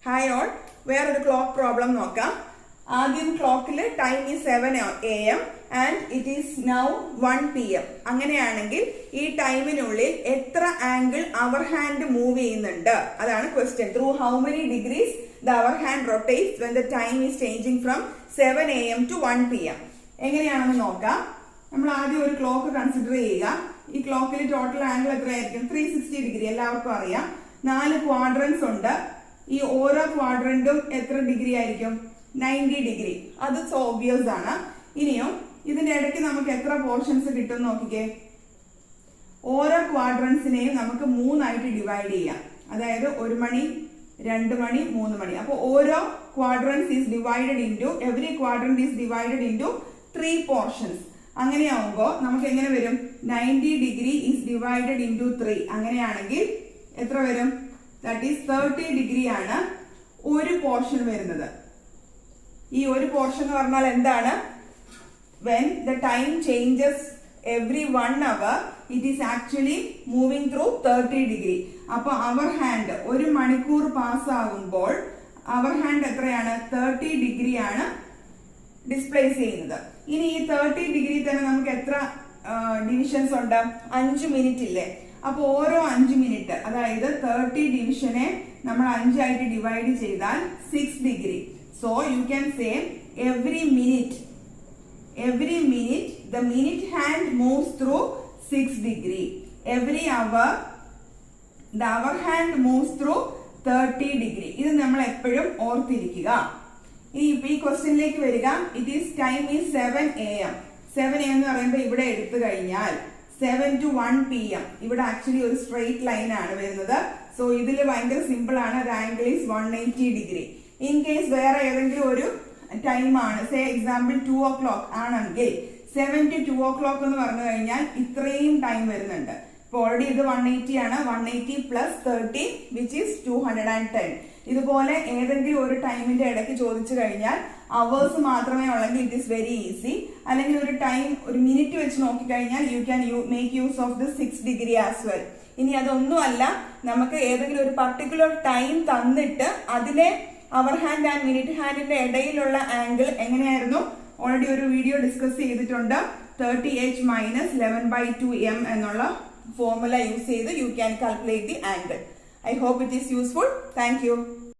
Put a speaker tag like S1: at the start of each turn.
S1: Hi all, വേറൊരു clock problem നോക്കാം. ആദ്യം ക്ലോക്കിൽ time is 7 AM and it is now 1 PM. അങ്ങനെയാണെങ്കിൽ ഈ ടൈമിനുള്ളിൽ എത്ര ആംഗിൾ അവർ ഹാൻഡ് മൂവ് ചെയ്യുന്നുണ്ട്? അതാണ് question. Through how many degrees the our hand rotates when the time is changing from 7 AM to 1 PM. എങ്ങനെയാണെന്ന് നോക്കാം. നമ്മൾ ആദ്യം ഒരു ക്ലോക്ക് കൺസിഡർ ചെയ്യുക. ഈ ക്ലോക്കിൽ ടോട്ടൽ ആംഗിൾ എത്രയായിരിക്കും? 360 ഡിഗ്രി. എല്ലാവർക്കും അറിയാം. 4 ക്വാഡ്രൻസ് ഉണ്ട്. ഈ ഓരോ ക്വാഡ്രന്റും എത്ര ഡിഗ്രി ആയിരിക്കും? 90 ഡിഗ്രി. അത് ഓബ്വിയസ് ആണ്. ഇനിയും ഇതിന്റെ ഇടയ്ക്ക് നമുക്ക് എത്ര പോർഷൻസ് കിട്ടും നോക്കിക്കേ. ഓരോ ക്വാഡ്രൻസിനെയും നമുക്ക് 3 ആയിട്ട് ഡിവൈഡ് ചെയ്യാം. അതായത് 1 മണി, 2 മണി, 3 മണി. അപ്പോൾ ഓരോ quadrants is divided into every quadrant is divided into 3 portions. അങ്ങനെയാവുമ്പോൾ നമുക്ക് എങ്ങനെ വരും? 90 ഡിഗ്രി ഈസ് ഡിവൈഡഡ് ഇൻറ്റു 3. അങ്ങനെയാണെങ്കിൽ എത്ര വരും? ദാറ്റ് ഈസ് 30 ഡിഗ്രി ആണ് ഒരു പോർഷൻ വരുന്നത്. ഈ ഒരു പോർഷൻ എന്ന് പറഞ്ഞാൽ എന്താണ്? when the time changes every 1 hour it is actually moving through 30 degree. അപ്പൊ അവർ ഹാൻഡ് ഒരു മണിക്കൂർ പാസ് ആകുമ്പോൾ അവർ ഹാൻഡ് എത്രയാണ്? 30 ഡിഗ്രി ആണ് ഡിസ്പ്ലേസ് ചെയ്യുന്നത്. ഇനി ഈ 30 ഡിഗ്രി തന്നെ നമുക്ക് എത്ര ഡിവിഷൻസ് ഉണ്ട്? 5 മിനിറ്റ് ഇല്ലേ? അപ്പൊ ഓരോ 5 മിനിറ്റ്, അതായത് 30 ഡിവിഷനെ നമ്മൾ 5 ആയിട്ട് ഡിവൈഡ് ചെയ്താൽ 6 degree. So you can say every minute the minute hand moves through 6 degree. Every hour the hour hand moves through 30 degree. ഇത് നമ്മൾ എപ്പോഴും ഓർത്തിരിക്കുക. ഈ ക്വസ്റ്റ്യനിലേക്ക് വരിക. It is time is 7 AM. 7 AM എന്ന് പറയുമ്പോൾ ഇവിടെ എടുത്തു കഴിഞ്ഞാൽ 7 to 1 PM. ഇവിടെ ആക്ച്വലി ഒരു സ്ട്രെയിറ്റ് ലൈൻ ആണ് വരുന്നത്. സോ ഇതിൽ ഭയങ്കര സിമ്പിൾ ആണ്. Angle is 180 degree. In case വേറെ ഏതെങ്കിലും ഒരു ടൈം ആണ്, സേ എക്സാമ്പിൾ 2 o'clock ആണെങ്കിൽ 7 to 2 o'clock എന്ന് പറഞ്ഞു കഴിഞ്ഞാൽ ഇത്രയും ടൈം വരുന്നുണ്ട്. ഇപ്പൊ ഓൾറെഡി ഇത് 180 ആണ്. 180 പ്ലസ് 30 വിച്ച് ഈസ് 210. ഇതുപോലെ ഏതെങ്കിലും ഒരു ടൈമിന്റെ ഇടയ്ക്ക് ചോദിച്ചു കഴിഞ്ഞാൽ അവേഴ്സ് മാത്രമേ ഉള്ളെങ്കിൽ ഇറ്റ് ഈസ് വെരി ഈസി. അല്ലെങ്കിൽ ഒരു ടൈം ഒരു മിനിറ്റ് വെച്ച് നോക്കിക്കഴിഞ്ഞാൽ you can make use of the 6 degree as well. ഇനി അതൊന്നുമല്ല, നമുക്ക് ഏതെങ്കിലും ഒരു പർട്ടിക്കുലർ ടൈം തന്നിട്ട് അതിലെ അവർ ഹാൻഡ് ആൻഡ് മിനിറ്റ് ഹാൻഡിന്റെ ഇടയിലുള്ള ആംഗിൾ എങ്ങനെയായിരുന്നു? ഓൾറെഡി ഒരു വീഡിയോ ഡിസ്കസ് ചെയ്തിട്ടുണ്ട്. 30h മൈനസ് 11/2 m എന്നുള്ള ഫോർമുല യൂസ് ചെയ്ത് you can calculate the angle. I hope it is useful. Thank you.